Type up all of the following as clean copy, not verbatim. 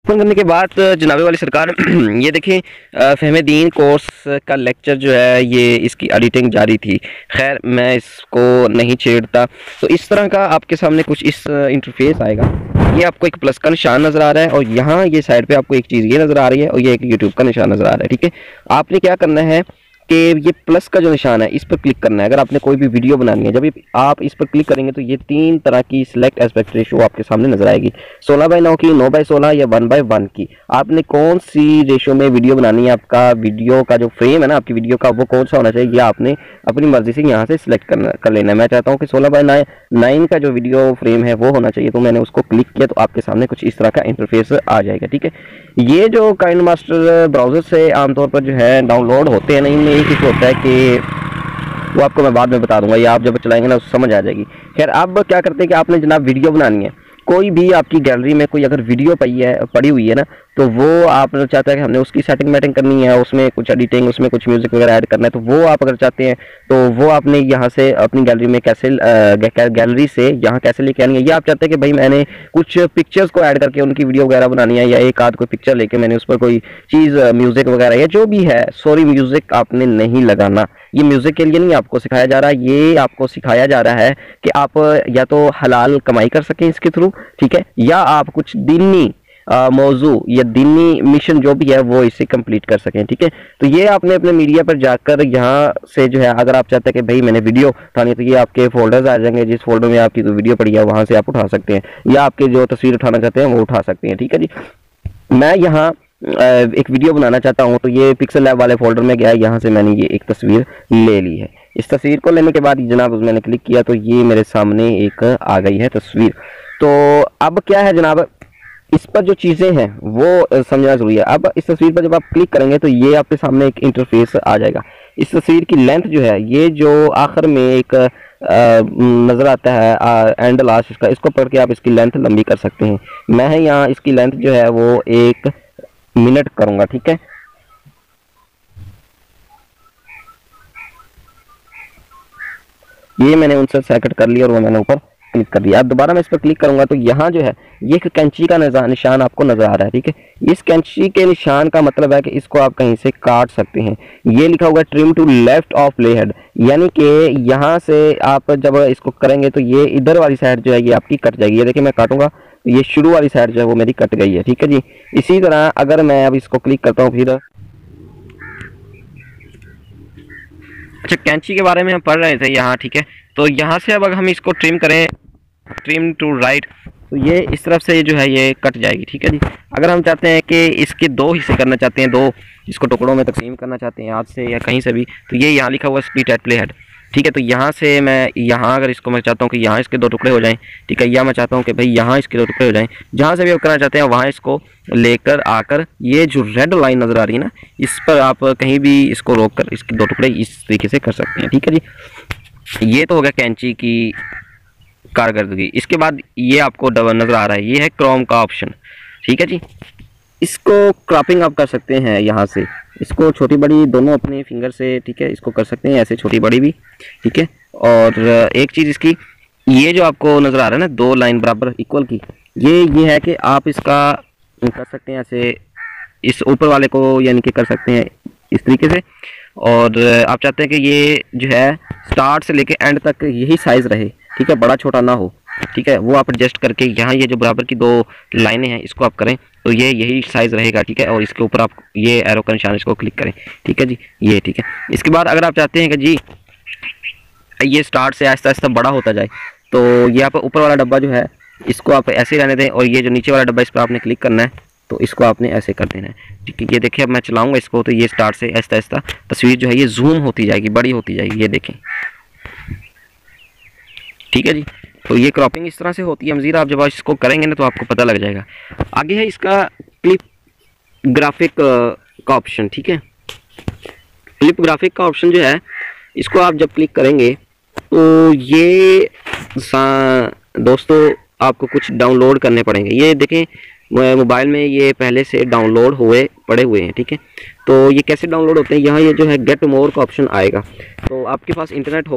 Open करने के बाद जनाबे वाली सरकार ये देखें फ़हमीदीन कोर्स का लेक्चर जो है ये इसकी एडिटिंग जारी थी। खैर मैं इसको नहीं छेड़ता। तो इस तरह का आपके सामने कुछ इस इंटरफेस आएगा। ये आपको एक प्लस का निशान नज़र आ रहा है और यहाँ ये साइड पे आपको एक चीज़ ये नज़र आ रही है और ये एक यूट्यूब का निशान नज़र आ रहा है। ठीक है, आपने क्या करना है कि ये प्लस का जो निशान है इस पर क्लिक करना है। अगर आपने कोई भी वीडियो बनानी है, जब आप इस पर क्लिक करेंगे तो ये 3 तरह की सिलेक्ट एस्पेक्ट रेशो आपके सामने नजर आएगी, 16:9 की, 9:16 या 1:1 की। आपने कौन सी रेशो में वीडियो बनानी है, आपका वीडियो का जो फ्रेम है ना आपकी वीडियो का, वो कौन सा होना चाहिए, ये आपने अपनी मर्जी से यहाँ से सिलेक्ट कर लेना है। मैं चाहता हूँ कि 16:9 का जो वीडियो फ्रेम है वो होना चाहिए, तो मैंने उसको क्लिक किया तो आपके सामने कुछ इस तरह का इंटरफेस आ जाएगा। ठीक है, ये जो काइनमास्टर ब्राउजर से आमतौर पर जो है डाउनलोड होते हैं ना, इनमें एक चीज़ होता है कि वो आपको मैं बाद में बता दूंगा, या आप जब चलाएंगे ना समझ आ जाएगी। खैर अब क्या करते हैं कि आपने जनाब वीडियो बनानी है, कोई भी आपकी गैलरी में कोई अगर वीडियो पड़ी हुई है ना, तो वो आप चाहते हैं कि हमने उसकी सेटिंग मैटिंग करनी है, उसमें कुछ एडिटिंग, उसमें कुछ म्यूजिक वगैरह ऐड करना है, तो वो आप अगर चाहते हैं तो वो आपने यहाँ से अपनी गैलरी में कैसे गैलरी से यहाँ कैसे लेके आनी है। ये आप चाहते हैं कि भाई मैंने कुछ पिक्चर्स को ऐड करके उनकी वीडियो वगैरह बनानी है, या एक आध कोई पिक्चर लेके मैंने उस पर कोई चीज़ म्यूजिक वगैरह या जो भी है, सॉरी म्यूजिक आपने नहीं लगाना। ये म्यूजिक के लिए नहीं आपको सिखाया जा रहा, ये आपको सिखाया जा रहा है कि आप या तो हलाल कमाई कर सकें इसके थ्रू, ठीक है, या आप कुछ दीनी मौजू या दीनी मिशन जो भी है वो इसे कंप्लीट कर सकें। ठीक है, तो ये आपने अपने मीडिया पर जाकर यहाँ से जो है, अगर आप चाहते हैं कि भाई मैंने वीडियो उठानी है तो ये आपके फोल्डर्स आ जाएंगे, जिस फोल्डर में आपकी तो वीडियो पड़ी है वहाँ से आप उठा सकते हैं, या आपके जो तस्वीर उठाना चाहते हैं वो उठा सकते हैं। ठीक है जी, मैं यहाँ एक वीडियो बनाना चाहता हूँ तो ये पिक्सल लैब वाले फोल्डर में गया, यहाँ से मैंने ये एक तस्वीर ले ली है। इस तस्वीर को लेने के बाद जनाब मैंने क्लिक किया तो ये मेरे सामने एक आ गई है तस्वीर। तो अब क्या है जनाब, इस पर जो चीज़ें हैं वो समझना जरूरी है। अब इस तस्वीर पर जब आप क्लिक करेंगे तो ये आपके सामने एक इंटरफेस आ जाएगा। इस तस्वीर की लेंथ जो है, ये जो आखिर में एक नज़र आता है एंड लास्ट इसका, इसको पढ़ के आप इसकी लेंथ लंबी कर सकते हैं। मैं यहाँ इसकी लेंथ जो है वो 1 मिनट करूँगा। ठीक है, ये मैंने 59 सेकंड कर लिया और वो मैंने ऊपर क्लिक कर दिया। अब दोबारा मैं इस पर क्लिक करूंगा तो यहाँ जो है ये एक कैंची का निशान आपको नजर आ रहा है। ठीक है, इस कैंची के निशान का मतलब है कि इसको आप कहीं से काट सकते हैं। ये लिखा हुआ है trim to left of play head, यानी कि यहाँ से आप जब इसको करेंगे तो ये इधर वाली साइड जो है ये आपकी कट जाएगी। ये देखिए मैं काटूंगा तो ये शुरू वाली साइड जो है वो मेरी कट गई है। ठीक है जी, इसी तरह अगर मैं अब इसको क्लिक करता हूँ फिर, अच्छा कैंची के बारे में हम पढ़ रहे थे यहाँ। ठीक है, तो यहाँ से अब अगर हम इसको ट्रिम करें, ट्रिम टू राइट, तो ये इस तरफ से जो है ये कट जाएगी। ठीक है जी, अगर हम चाहते हैं कि इसके 2 हिस्से करना चाहते हैं, 2 इसको टुकड़ों में तकसीम करना चाहते हैं हाथ से या कहीं से भी, तो ये यहाँ लिखा हुआ स्प्लिट एट प्ले हेड। ठीक है, तो यहाँ से मैं यहाँ अगर इसको मैं चाहता हूँ कि यहाँ इसके 2 टुकड़े हो जाएं, ठीक है, या मैं चाहता हूँ कि भाई यहाँ इसके 2 टुकड़े हो जाएं, जहाँ से भी आप करना चाहते हैं वहाँ इसको लेकर आकर ये जो रेड लाइन नज़र आ रही है ना, इस पर आप कहीं भी इसको रोक कर इसके 2 टुकड़े इस तरीके से कर सकते हैं। ठीक है जी, ये तो हो गया कैंची की कारकर्दगी। इसके बाद ये आपको नज़र आ रहा है, ये है क्रोम का ऑप्शन। ठीक है जी, इसको क्रॉपिंग आप कर सकते हैं यहाँ से, इसको छोटी बड़ी दोनों अपने फिंगर से, ठीक है, इसको कर सकते हैं ऐसे छोटी बड़ी भी। ठीक है, और एक चीज़ इसकी, ये जो आपको नज़र आ रहा है ना 2 लाइन बराबर इक्वल की, ये है कि आप इसका कर सकते हैं ऐसे, इस ऊपर वाले को यानी कि कर सकते हैं इस तरीके से, और आप चाहते हैं कि ये जो है स्टार्ट से लेके एंड तक यही साइज़ रहे। ठीक है, बड़ा छोटा ना हो। ठीक है, वो आप एडजस्ट करके यहाँ ये जो बराबर की 2 लाइनें हैं इसको आप करें तो ये यही साइज़ रहेगा। ठीक है, और इसके ऊपर आप ये एरो का निशान इसको क्लिक करें। ठीक है जी, ये ठीक है। इसके बाद अगर आप चाहते हैं कि जी ये स्टार्ट से आहिस्ता आहिस्ता बड़ा होता जाए, तो ये आप ऊपर वाला डब्बा जो है इसको आप ऐसे रहने दें, और ये जो नीचे वाला डब्बा इस पर आपने क्लिक करना है तो इसको आपने ऐसे कर देना है। ठीक है, ये देखिए अब मैं चलाऊँगा इसको तो ये स्टार्ट से आहिस्ता आहिस्ता तस्वीर जो है ये जूम होती जाएगी, बड़ी होती जाएगी, ये देखें। ठीक है जी, तो ये क्रॉपिंग इस तरह से होती है। मज़ीद आप जब इसको करेंगे ना तो आपको पता लग जाएगा। आगे है इसका क्लिप ग्राफिक का ऑप्शन। ठीक है, क्लिप ग्राफिक का ऑप्शन जो है इसको आप जब क्लिक करेंगे तो ये दोस्तों आपको कुछ डाउनलोड करने पड़ेंगे। ये देखें मोबाइल में ये पहले से डाउनलोड पड़े हुए हैं। ठीक है, तो ये कैसे डाउनलोड होते हैं, यहाँ ये जो है गेट मोर का ऑप्शन आएगा, तो आपके पास इंटरनेट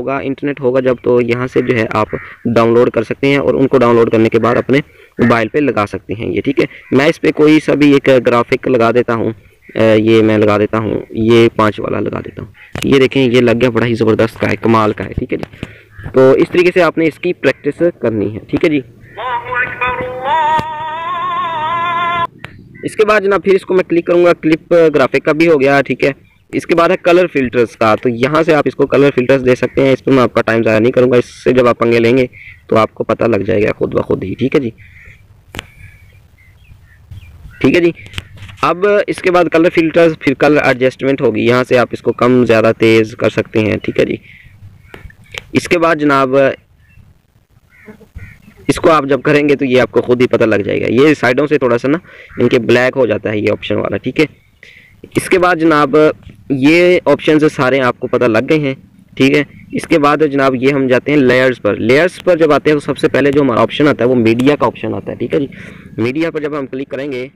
होगा जब, तो यहाँ से जो है आप डाउनलोड कर सकते हैं, और उनको डाउनलोड करने के बाद अपने मोबाइल पे लगा सकते हैं ये, ठीक है। मैं इस पर कोई सा भी एक ग्राफिक लगा देता हूँ, ये मैं लगा देता हूँ, ये 5 वाला लगा देता हूँ। ये देखें ये लग गया, बड़ा ही ज़बरदस्त का है, कमाल का है, ठीक है जी। तो इस तरीके से आपने इसकी प्रैक्टिस करनी है, ठीक है जी। इसके बाद जनाब फिर इसको मैं क्लिक करूँगा, क्लिप ग्राफिक का भी हो गया, ठीक है। इसके बाद है कलर फिल्टर्स का, तो यहाँ से आप इसको कलर फिल्टर्स दे सकते हैं। इस पर मैं आपका टाइम ज़ाया नहीं करूँगा, इससे जब आप पंगे लेंगे तो आपको पता लग जाएगा खुद ब खुद ही, ठीक है जी, ठीक है जी। अब इसके बाद कलर फिल्टर्स, फिर कलर एडजस्टमेंट होगी, यहाँ से आप इसको कम ज़्यादा तेज़ कर सकते हैं, ठीक है जी। इसके बाद जनाब इसको आप जब करेंगे तो ये आपको खुद ही पता लग जाएगा, ये साइडों से थोड़ा सा ना इनके ब्लैक हो जाता है ये ऑप्शन वाला, ठीक है। इसके बाद जनाब ये ऑप्शन सारे आपको पता लग गए हैं, ठीक है। इसके बाद जनाब ये हम जाते हैं लेयर्स पर। लेयर्स पर जब आते हैं तो सबसे पहले जो हमारा ऑप्शन आता है वो मीडिया का ऑप्शन आता है, ठीक है जी। मीडिया पर जब हम क्लिक करेंगे